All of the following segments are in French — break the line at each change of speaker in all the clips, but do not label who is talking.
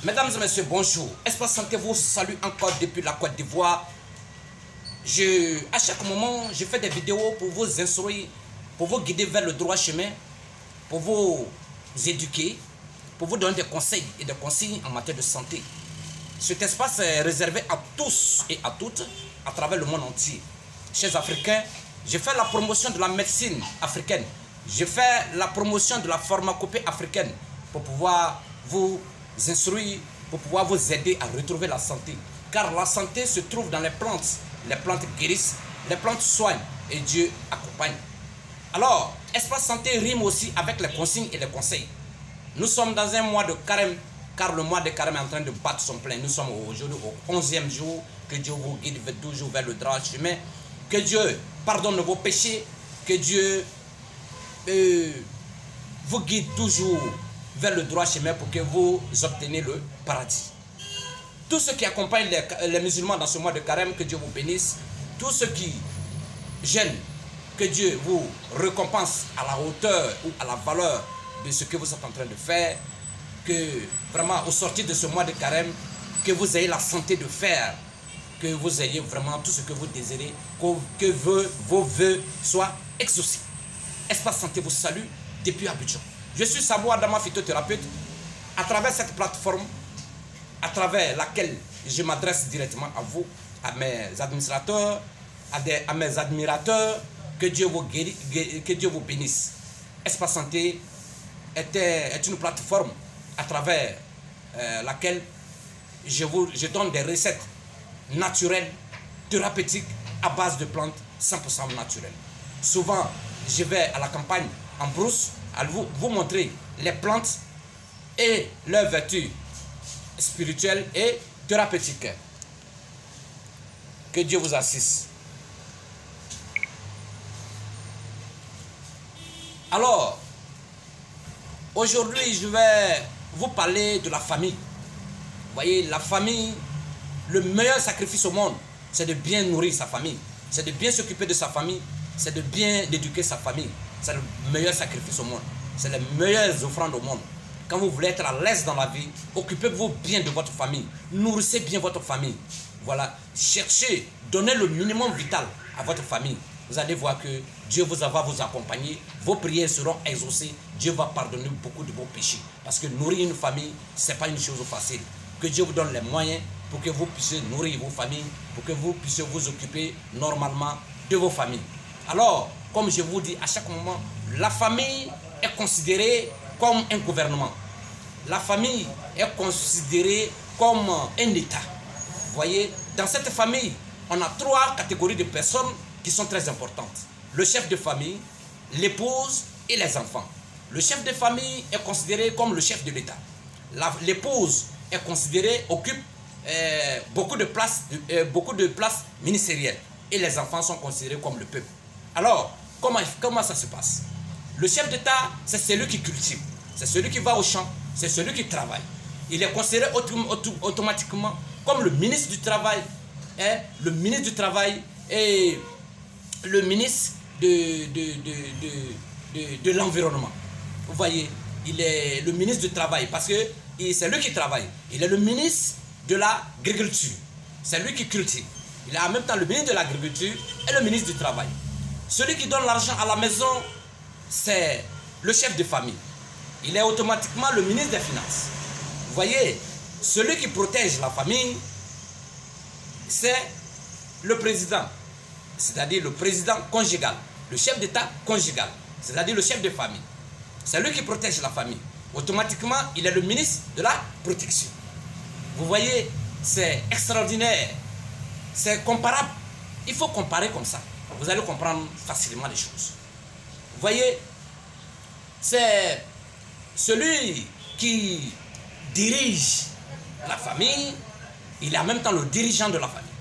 Mesdames et messieurs, bonjour. Espace Santé vous salue encore depuis la Côte d'Ivoire. À chaque moment, je fais des vidéos pour vous instruire, pour vous guider vers le droit chemin, pour vous éduquer, pour vous donner des conseils et des consignes en matière de santé. Cet espace est réservé à tous et à toutes à travers le monde entier. Chers Africains, je fais la promotion de la médecine africaine. Je fais la promotion de la pharmacopée africaine pour pouvoir vous instruire, pour pouvoir vous aider à retrouver la santé. Car la santé se trouve dans les plantes. Les plantes guérissent, les plantes soignent et Dieu accompagne. Alors, Espace Santé rime aussi avec les consignes et les conseils. Nous sommes dans un mois de carême, car le mois de carême est en train de battre son plein. Nous sommes aujourd'hui au 11e jour. Que Dieu vous guide toujours vers le droit chemin. Que Dieu pardonne vos péchés. Que Dieu vous guide toujours vers le droit chemin pour que vous obteniez le paradis. Tous ceux qui accompagnent les musulmans dans ce mois de carême, que Dieu vous bénisse. Tous ceux qui gênent, que Dieu vous récompense à la hauteur ou à la valeur de ce que vous êtes en train de faire. Que vraiment au sortir de ce mois de carême, que vous ayez la santé de faire, que vous ayez vraiment tout ce que vous désirez, que vos vœux soient exaucés. Espace Santé vous salue depuis Abidjan. Je suis Sabo Adama, phytothérapeute. À travers cette plateforme, à travers laquelle je m'adresse directement à vous, à mes administrateurs, à mes admirateurs, que Dieu vous guérisse, que Dieu vous bénisse. Espace Santé est une plateforme à travers laquelle je donne des recettes naturelles, thérapeutiques, à base de plantes 100% naturelles. Souvent, je vais à la campagne en brousse à vous montrer les plantes et leurs vertus spirituelles et thérapeutiques. Que Dieu vous assiste. Alors, aujourd'hui, je vais vous parler de la famille. Vous voyez, la famille, le meilleur sacrifice au monde, c'est de bien nourrir sa famille. C'est de bien s'occuper de sa famille. C'est de bien éduquer sa famille. C'est le meilleur sacrifice au monde. C'est les meilleures offrandes au monde. Quand vous voulez être à l'aise dans la vie, occupez-vous bien de votre famille. Nourrissez bien votre famille. Voilà. Cherchez, donnez le minimum vital à votre famille. Vous allez voir que Dieu va vous accompagner. Vos prières seront exaucées. Dieu va pardonner beaucoup de vos péchés. Parce que nourrir une famille, ce n'est pas une chose facile. Que Dieu vous donne les moyens pour que vous puissiez nourrir vos familles, pour que vous puissiez vous occuper normalement de vos familles. Alors, comme je vous dis à chaque moment, la famille est considérée comme un gouvernement. La famille est considérée comme un État. Vous voyez, dans cette famille, on a 3 catégories de personnes qui sont très importantes. Le chef de famille, l'épouse et les enfants. Le chef de famille est considéré comme le chef de l'État. L'épouse est considérée, occupe beaucoup de places ministérielles. Et les enfants sont considérés comme le peuple. Alors, comment ça se passe? Le chef d'État, c'est celui qui cultive. C'est celui qui va au champ. C'est celui qui travaille. Il est considéré automatiquement comme le ministre du Travail. Le ministre du Travail et le ministre de l'Environnement. Vous voyez, il est le ministre du Travail parce que c'est lui qui travaille. Il est le ministre de l'Agriculture. C'est lui qui cultive. Il est en même temps le ministre de l'Agriculture et le ministre du Travail. Celui qui donne l'argent à la maison, c'est le chef de famille. Il est automatiquement le ministre des Finances. Vous voyez, celui qui protège la famille, c'est le président. C'est-à-dire le président conjugal. Le chef d'État conjugal. C'est-à-dire le chef de famille. C'est lui qui protège la famille. Automatiquement, il est le ministre de la protection. Vous voyez, c'est extraordinaire. C'est comparable. Il faut comparer comme ça. Vous allez comprendre facilement les choses. Vous voyez, c'est celui qui dirige la famille, il est en même temps le dirigeant de la famille.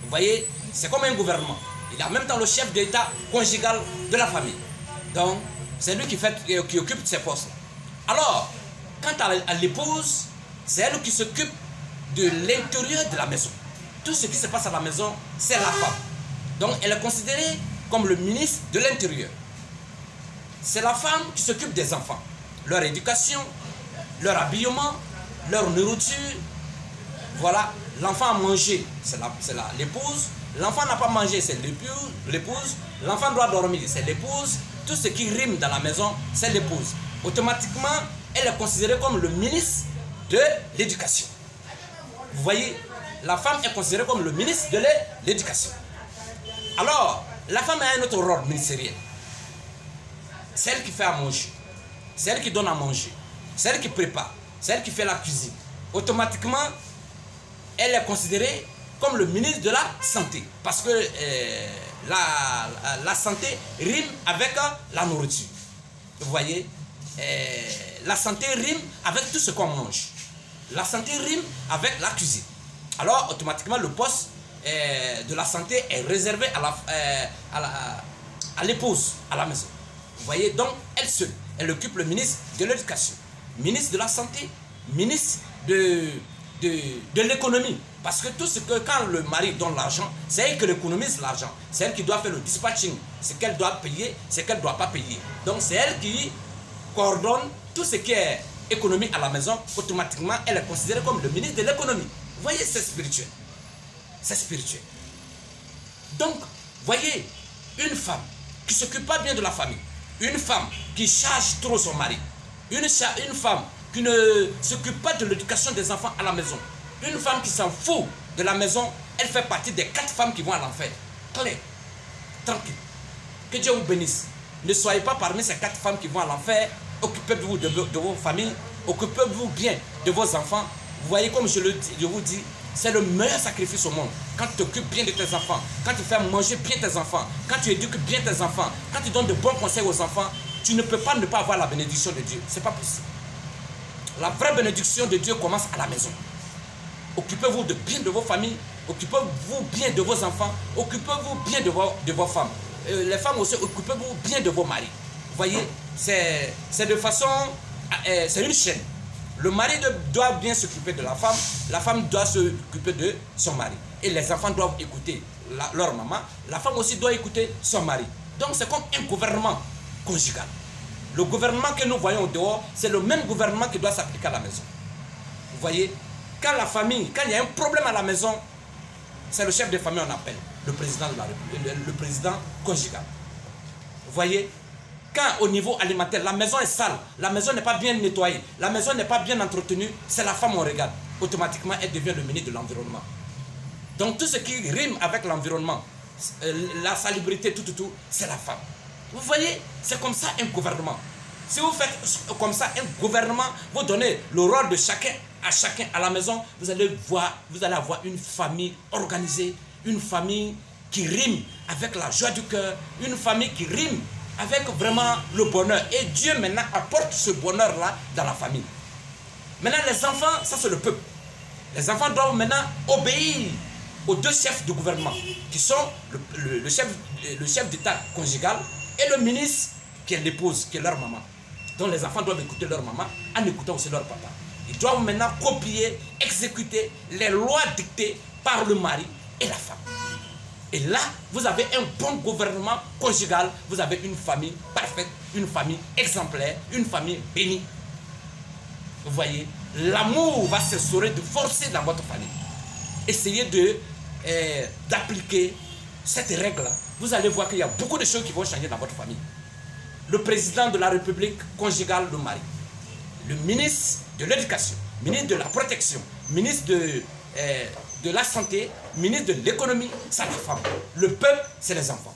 Vous voyez, c'est comme un gouvernement. Il est en même temps le chef d'État conjugal de la famille. Donc, c'est lui qui occupe ses postes. Alors, quant à l'épouse, c'est elle qui s'occupe de l'intérieur de la maison. Tout ce qui se passe à la maison, c'est la femme. Donc, elle est considérée comme le ministre de l'Intérieur. C'est la femme qui s'occupe des enfants. Leur éducation, leur habillement, leur nourriture. Voilà, l'enfant a mangé, c'est l'épouse. L'enfant n'a pas mangé, c'est l'épouse. L'enfant doit dormir, c'est l'épouse. Tout ce qui rime dans la maison, c'est l'épouse. Automatiquement, elle est considérée comme le ministre de l'éducation. Vous voyez, la femme est considérée comme le ministre de l'éducation. Alors, la femme a un autre rôle ministériel. C'est elle qui fait à manger. C'est elle qui donne à manger. C'est elle qui prépare. C'est elle qui fait la cuisine. Automatiquement, elle est considérée comme le ministre de la santé. Parce que la santé rime avec la nourriture. Vous voyez, la santé rime avec tout ce qu'on mange. La santé rime avec la cuisine. Alors, automatiquement, le poste de la santé est réservé à l'épouse, à la maison. Vous voyez, donc, elle seule, elle occupe le ministre de l'éducation, ministre de la santé, ministre de l'économie. Parce que tout ce que, quand le mari donne l'argent, c'est elle qui économise l'argent. C'est elle qui doit faire le dispatching. Ce qu'elle doit payer, ce qu'elle ne doit pas payer. Donc, c'est elle qui coordonne tout ce qui est économie à la maison. Automatiquement, elle est considérée comme le ministre de l'économie. Vous voyez, c'est spirituel. C'est spirituel. Donc, voyez, une femme qui ne s'occupe pas bien de la famille, une femme qui charge trop son mari, une femme qui ne s'occupe pas de l'éducation des enfants à la maison, une femme qui s'en fout de la maison, elle fait partie des 4 femmes qui vont à l'enfer. Claire, tranquille. Que Dieu vous bénisse. Ne soyez pas parmi ces 4 femmes qui vont à l'enfer. Occupez-vous de vos familles, occupez-vous bien de vos enfants. Vous voyez, comme je vous dis, c'est le meilleur sacrifice au monde. Quand tu t'occupes bien de tes enfants, quand tu fais manger bien tes enfants, quand tu éduques bien tes enfants, quand tu donnes de bons conseils aux enfants, tu ne peux pas ne pas avoir la bénédiction de Dieu. Ce n'est pas possible. La vraie bénédiction de Dieu commence à la maison. Occupez-vous bien de vos familles, occupez-vous bien de vos enfants, occupez-vous bien de vos femmes. Les femmes aussi, occupez-vous bien de vos maris. Vous voyez, c'est de façon, c'est une chaîne. Le mari doit bien s'occuper de la femme doit s'occuper de son mari. Et les enfants doivent écouter leur maman, la femme aussi doit écouter son mari. Donc c'est comme un gouvernement conjugal. Le gouvernement que nous voyons au dehors, c'est le même gouvernement qui doit s'appliquer à la maison. Vous voyez, quand il y a un problème à la maison, c'est le chef de famille on appelle, le président de la République, le président conjugal. Vous voyez, quand au niveau alimentaire, la maison est sale, la maison n'est pas bien nettoyée, la maison n'est pas bien entretenue, c'est la femme on regarde. Automatiquement, elle devient le ministre de l'environnement. Donc tout ce qui rime avec l'environnement, la salubrité, tout, c'est la femme. Vous voyez, c'est comme ça un gouvernement. Si vous faites comme ça un gouvernement, vous donnez le rôle de chacun à la maison, vous allez avoir une famille organisée, une famille qui rime avec la joie du cœur, une famille qui rime avec vraiment le bonheur. Et Dieu maintenant apporte ce bonheur-là dans la famille. Maintenant les enfants, ça c'est le peuple. Les enfants doivent maintenant obéir aux 2 chefs du gouvernement, qui sont le chef d'État conjugal et le ministre qui est l'épouse, qui est leur maman. Donc les enfants doivent écouter leur maman en écoutant aussi leur papa. Ils doivent maintenant copier, exécuter les lois dictées par le mari et la femme. Et là, vous avez un bon gouvernement conjugal, vous avez une famille parfaite, une famille exemplaire, une famille bénie. Vous voyez, l'amour va s'instaurer de forcer dans votre famille. Essayez d'appliquer cette règle-là. Vous allez voir qu'il y a beaucoup de choses qui vont changer dans votre famille. Le président de la République conjugale, le mari. Le ministre de l'éducation, ministre de la protection, ministre de la santé, ministre de l'économie, c'est la femme. Le peuple, c'est les enfants.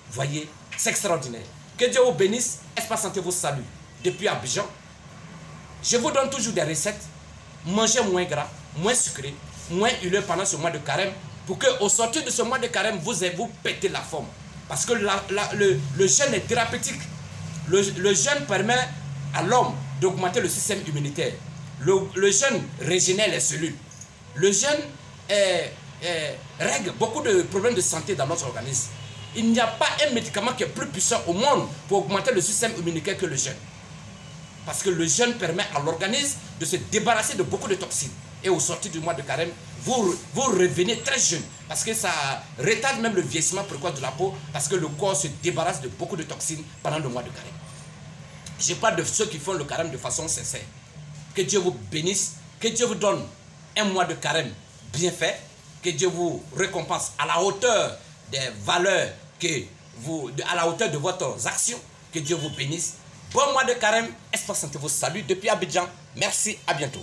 Vous voyez, c'est extraordinaire. Que Dieu vous bénisse. Espace Santé vous salue. Depuis Abidjan, je vous donne toujours des recettes. Mangez moins gras, moins sucré, moins huileux pendant ce mois de carême, pour qu'au sortir de ce mois de carême, vous pétez la forme. Parce que le jeûne est thérapeutique. Le jeûne permet à l'homme d'augmenter le système immunitaire. Le jeûne régénère les cellules. Le jeûne règle beaucoup de problèmes de santé dans notre organisme. Il n'y a pas un médicament qui est plus puissant au monde pour augmenter le système immunitaire que le jeûne. Parce que le jeûne permet à l'organisme de se débarrasser de beaucoup de toxines. Et au sortir du mois de carême, vous revenez très jeune. Parce que ça retarde même le vieillissement précoce de la peau. Parce que le corps se débarrasse de beaucoup de toxines pendant le mois de carême. Je parle de ceux qui font le carême de façon sincère. Que Dieu vous bénisse. Que Dieu vous donne un mois de carême bien fait. Que Dieu vous récompense à la hauteur des valeurs à la hauteur de votre action. Que Dieu vous bénisse. Bon mois de carême. Espace Santé vous salue depuis Abidjan. Merci, à bientôt.